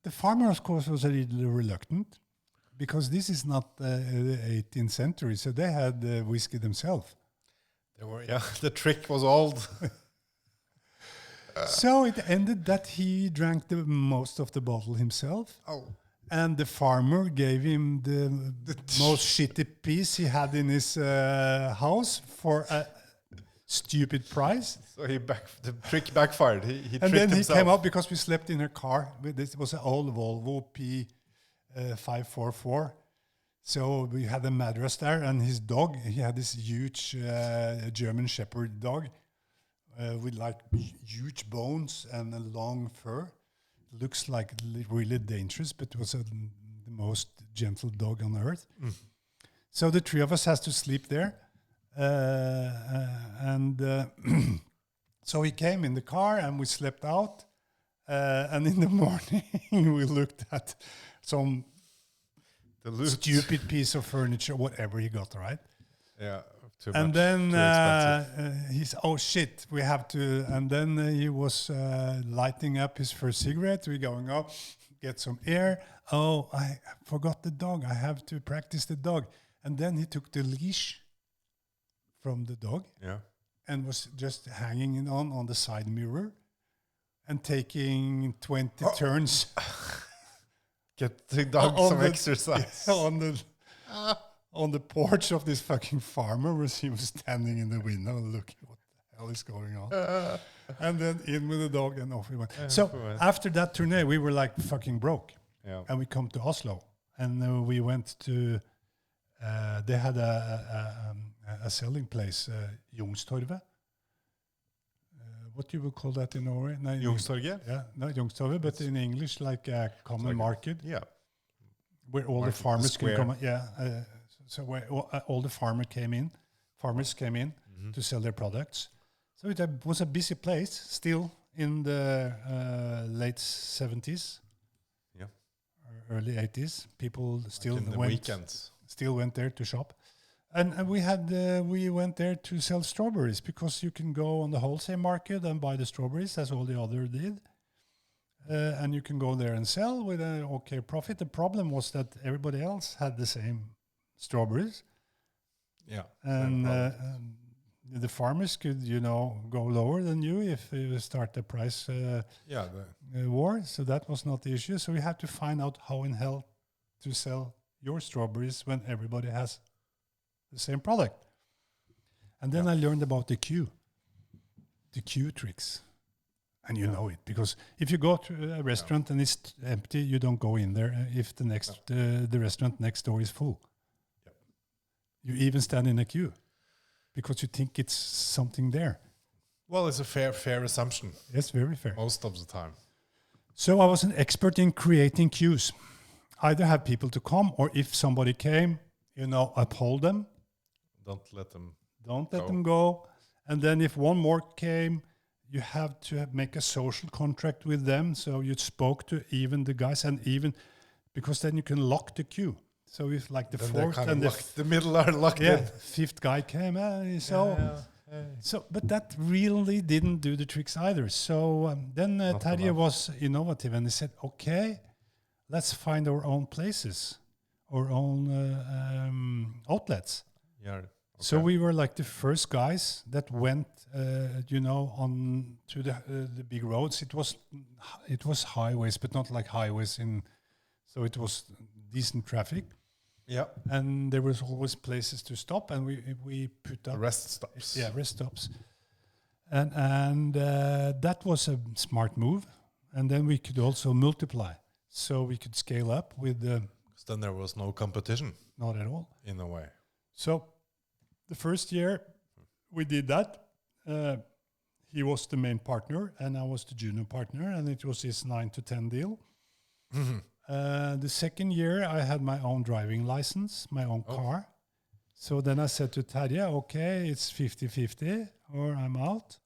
the farmer, of course, was a little reluctant because this is not the 18th century, so they had whiskey themselves. They were, the trick was old. So it ended that he drank the most of the bottle himself. Oh. And the farmer gave him the most shitty piece he had in his house for a stupid price. So the trick backfired. He And tricked then he himself. came up because we slept in her car. This was an old Volvo P544. So we had a mattress there, and his dog, he had this huge German Shepherd dog with like huge bones and a long fur. Looks like really dangerous, but was the most gentle dog on earth. So the three of us has to sleep there. So he came in the car and we slept out. And in the morning, we looked at some stupid piece of furniture, whatever he got, right? Yeah. Too And much, then too expensive. he's, oh shit, we have to. And then he was lighting up his first cigarette. We're going up, get some air. Oh, I forgot the dog. I have to practice the dog. And then he took the leash from the dog Yeah. and was just hanging it on the side mirror and taking 20 turns Get the dog on some the- exercise. on the porch of this fucking farmer, where he was standing in the window and looking, what the hell is going on? And then in with the dog and off we went. So after that tournée, we were like fucking broke. Yeah. And we come to Oslo, and we went to. They had a selling place, Youngstorget. What you would call that in Norway? No, Youngstorget? Yeah, not Youngstorget, but in English, like a common like market Yeah. where all Market, the the farmers can square. come. Yeah, so where all the farmers came in to sell their products. So it was a busy place still in the late 70s. Yeah. Early 80s. People still In the weekends. went there to shop. And we went there to sell strawberries because you can go on the wholesale market and buy the strawberries as all the other did. And you can go there and sell with an okay profit. The problem was that everybody else had the same strawberries. Yeah. And the farmers could, go lower than you if you start the price Yeah. war. So that was not the issue. So we had to find out how in hell to sell your strawberries when everybody has the same product. And then I learned about the queue. the queue tricks. And you know it, because if you go to a restaurant and it's empty, you don't go in there if the restaurant next door is full. Yep. You even stand in a queue because you think it's something there. Well, it's a fair assumption. Yes, very fair. Most of the time. So I was an expert in creating queues. Either have people to come, or if somebody came, uphold them. Don't let them go. And then if one more came, you have to make a social contract with them. So you spoke to even the guys, and even because then you can lock the queue. So if like the then fourth and the middle are locked in. Fifth guy came, but that really didn't do the tricks either. So then Terje was innovative, and he said, "Okay, let's find our own places, our own outlets." Yeah. Okay. So we were like the first guys that went, on to the big roads. It was highways, but not like highways so it was decent traffic. Yeah. And there was always places to stop, and we put up rest stops. Yeah, rest stops. And that was a smart move. And then we could also multiply, so we could scale up with the. Because then there was no competition. Not at all. In a way. So. The first year we did that, he was the main partner and I was the junior partner, and it was his 9 to 10 deal. Mm-hmm. The second year I had my own driving license, my own car. So then I said to Terje, okay, it's 50-50 or I'm out.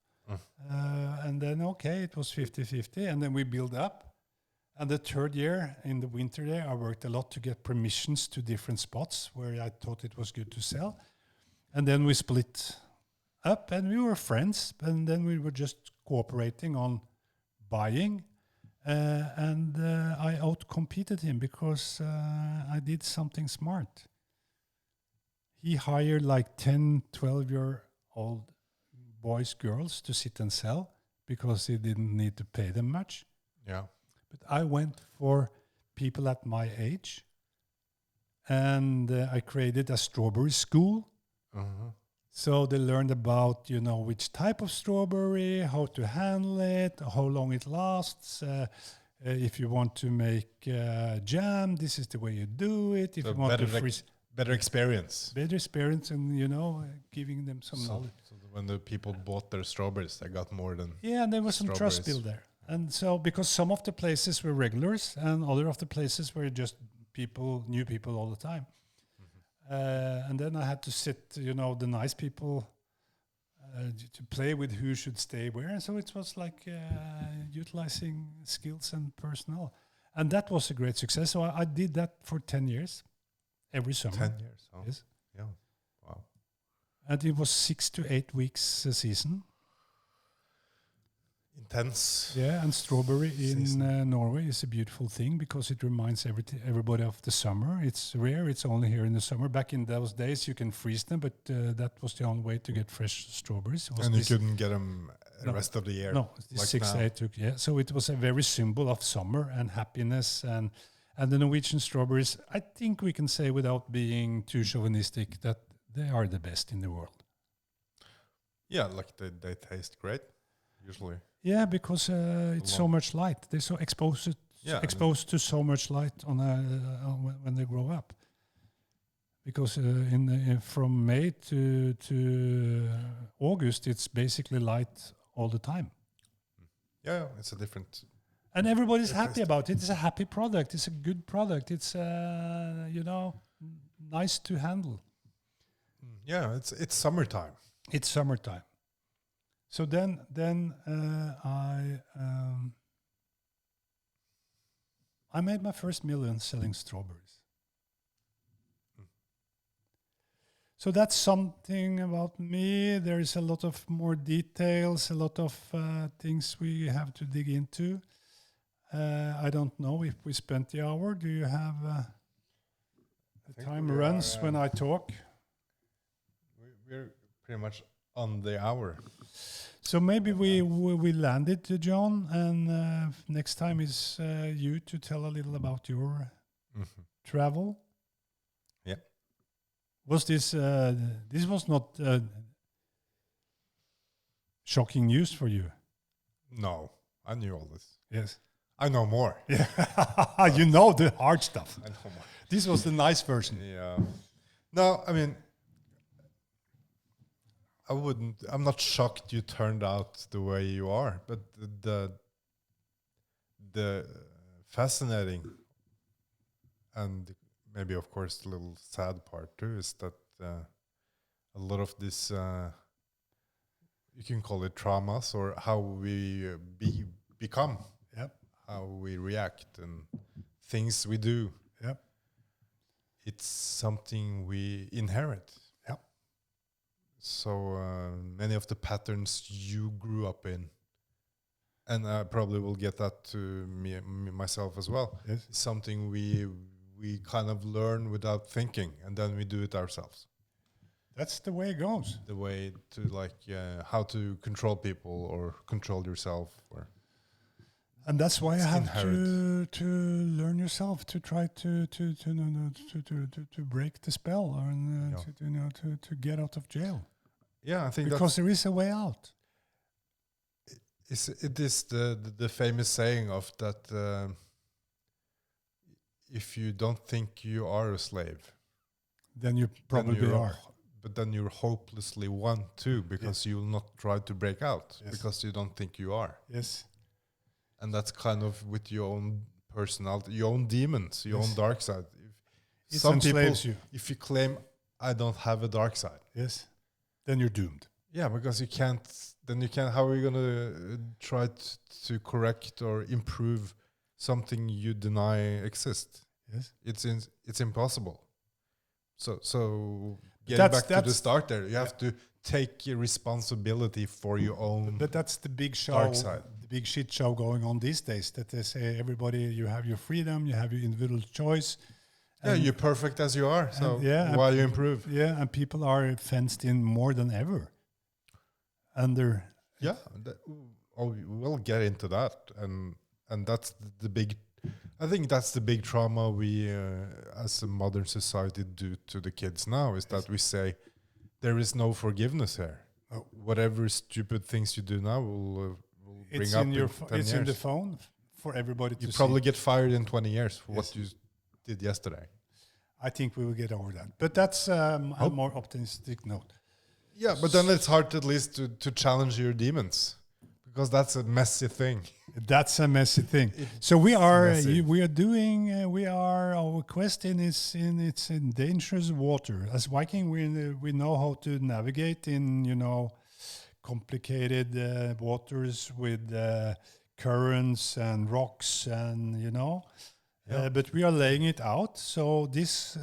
And then, okay, it was 50-50. And then we built up. And the third year, in the winter there, I worked a lot to get permissions to different spots where I thought it was good to sell. And then we split up, and we were friends. And then we were just cooperating on buying. And I outcompeted him because I did something smart. He hired like 10, 12-year-old boys, girls to sit and sell because he didn't need to pay them much. Yeah. But I went for people at my age. And I created a strawberry school. Uh-huh. So they learned about, which type of strawberry, how to handle it, how long it lasts. If you want to make jam, this is the way you do it. If you want to freeze, better experience. Better experience, and giving them some knowledge. So when the people bought their strawberries, they got more than. Yeah, and there was some trust built there. And so because some of the places were regulars, and other of the places were just new people all the time. And then I had to sit, the nice people to play with who should stay where. And so it was like utilizing skills and personnel. And that was a great success. So I did that for 10 years, every summer. 10 years. Oh. Yes. Yeah. Wow. And it was 6 to 8 weeks a season. Intense. Yeah, and strawberry in Norway is a beautiful thing because it reminds everybody of the summer. It's rare. It's only here in the summer. Back in those days, you can freeze them, but that was the only way to get fresh strawberries. And you couldn't get them the rest of the year. No, like 6 to 8 weeks. Yeah, so it was a very symbol of summer and happiness. And the Norwegian strawberries, I think we can say without being too chauvinistic, that they are the best in the world. Yeah, like they taste great, usually. Yeah, because it's so much light. They're so exposed to so much light when they grow up. Because from May to August, it's basically light all the time. Yeah, it's a different. And everybody's happy about it. It's a happy product. It's a good product. It's nice to handle. Yeah, it's summertime. It's summertime. So then I made my first million selling strawberries. So that's something about me. There is a lot of more details, a lot of things we have to dig into. I don't know if we spent the hour. Do you have the time runs when I talk? We're pretty much on the hour. So maybe we landed, John, and next time is you to tell a little about your travel. Yeah. Was this was not shocking news for you. No, I knew all this. Yes. I know more. Yeah. You know the hard stuff. I know more. This was the nice version. Yeah. No, I mean, I'm not shocked you turned out the way you are, but the fascinating and maybe, of course, the little sad part too is that a lot of this, you can call it traumas or how we become, Yep. how we react and things we do. Yep. It's something we inherit. Yep. So many of the patterns you grew up in, and I probably will get that to myself as well. Yes. It's something we kind of learn without thinking, and then we do it ourselves. That's the way it goes. The way to how to control people or control yourself, or And that's why I have inherent. to learn yourself to try to break the spell and to get out of jail, Yeah, I think because there is a way out. it is the famous saying of that. If you don't think you are a slave, Then you probably you're are. But then you're hopelessly one too, because you will not try to break out because you don't think you are. Yes. And that's kind of with your own personality, your own demons, your own dark side. It Some people, enslaves you. if you claim, I don't have a dark side. Yes. Then you're doomed. Yeah, because you can't, how are you going to try to correct or improve something you deny exists? Yes. It's impossible. So getting back to the start there, you have to take responsibility for your own. But that's the big show, dark side. the big shit show going on these days. That they say everybody, you have your freedom, you have your individual choice. Yeah, you're perfect as you are. So why you improve? Yeah, and people are fenced in more than ever. We'll get into that, and that's the big. I think that's the big trauma we, as a modern society, do to the kids now, is that we say there is no forgiveness here. Oh. Whatever stupid things you do now will bring It's up in in 10 it's years. in the phone for everybody to You see. probably get fired in 20 years for what you did yesterday. I think we will get over that. But that's a more optimistic note. Yeah, but then it's hard at least to challenge your demons, because that's a messy thing. That's a messy thing. So we are messy. Our question is in dangerous water. As Viking, we know how to navigate in complicated waters with currents and rocks and but we are laying it out. So this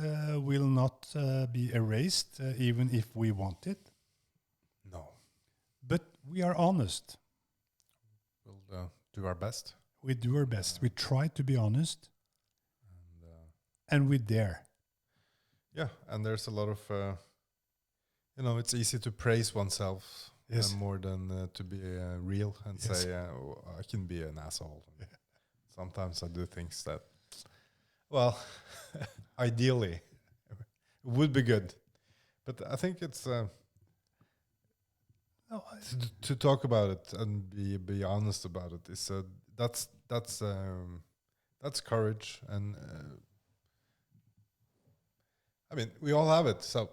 will not be erased, even if we want it. No, But we are honest. we'll do our best. We do our best. We try to be honest, and we dare. Yeah, and there's a lot of, it's easy to praise oneself more than to be real and say, I can be an asshole. Sometimes I do things that, well, ideally, would be good. But I think it's to talk about it and be honest about it. Is that's courage, and I mean, we all have it, so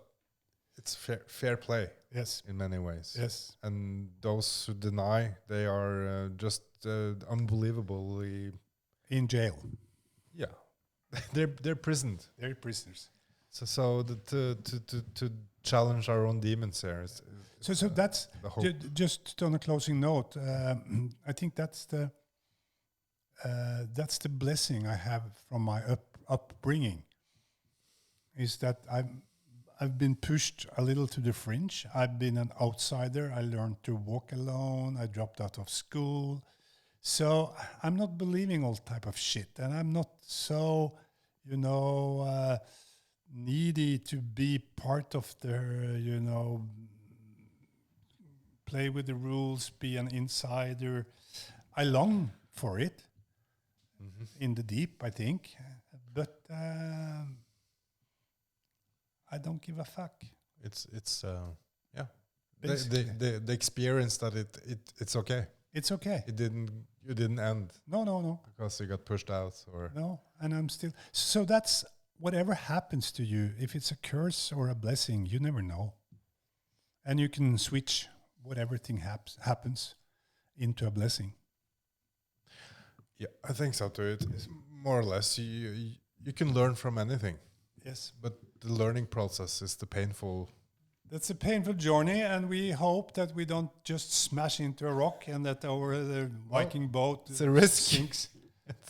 it's fair play. Yes, in many ways. Yes, and those who deny, they are just unbelievably in jail. Yeah, they're prisoned. They're prisoners. So to challenge our own demons here is so that's the hope. Just on a closing note. I think that's the blessing I have from my upbringing. Is that I've been pushed a little to the fringe. I've been an outsider. I learned to walk alone. I dropped out of school. So I'm not believing all type of shit, and I'm not so needy to be part of the play with the rules, be an insider. I long for it in the deep, I think, but I don't give a fuck. It's the experience that it's okay. It's okay. You didn't end No. because you got pushed out or No, and I'm still. So that's whatever happens to you, if it's a curse or a blessing, you never know. And you can switch whatever thing happens into a blessing. yeah, I think so too. It's more or less you can learn from anything. Yes. But the learning process is the painful. That's a painful journey, and we hope that we don't just smash into a rock and that the Viking boat It's a risk. sinks.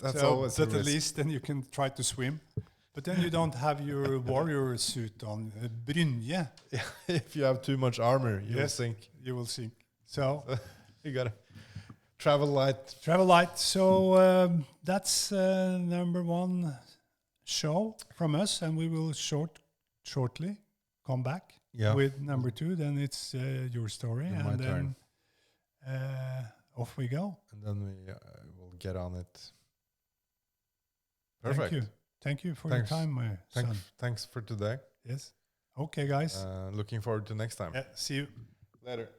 That's So always a that at risk. least then you can try to swim. But then you don't have your warrior suit on, brynje. If you have too much armor, you will Yes. sink. You will sink. So You gotta travel light. travel light. So that's number one show from us, and we will shortly come back with number two. Then it's your story, Then and my then off we go. And then we will get on it. Perfect. Thank you for Thanks. your time, my son. Thanks for today. Yes. Okay, guys. Looking forward to next time. Yeah, see you. Later.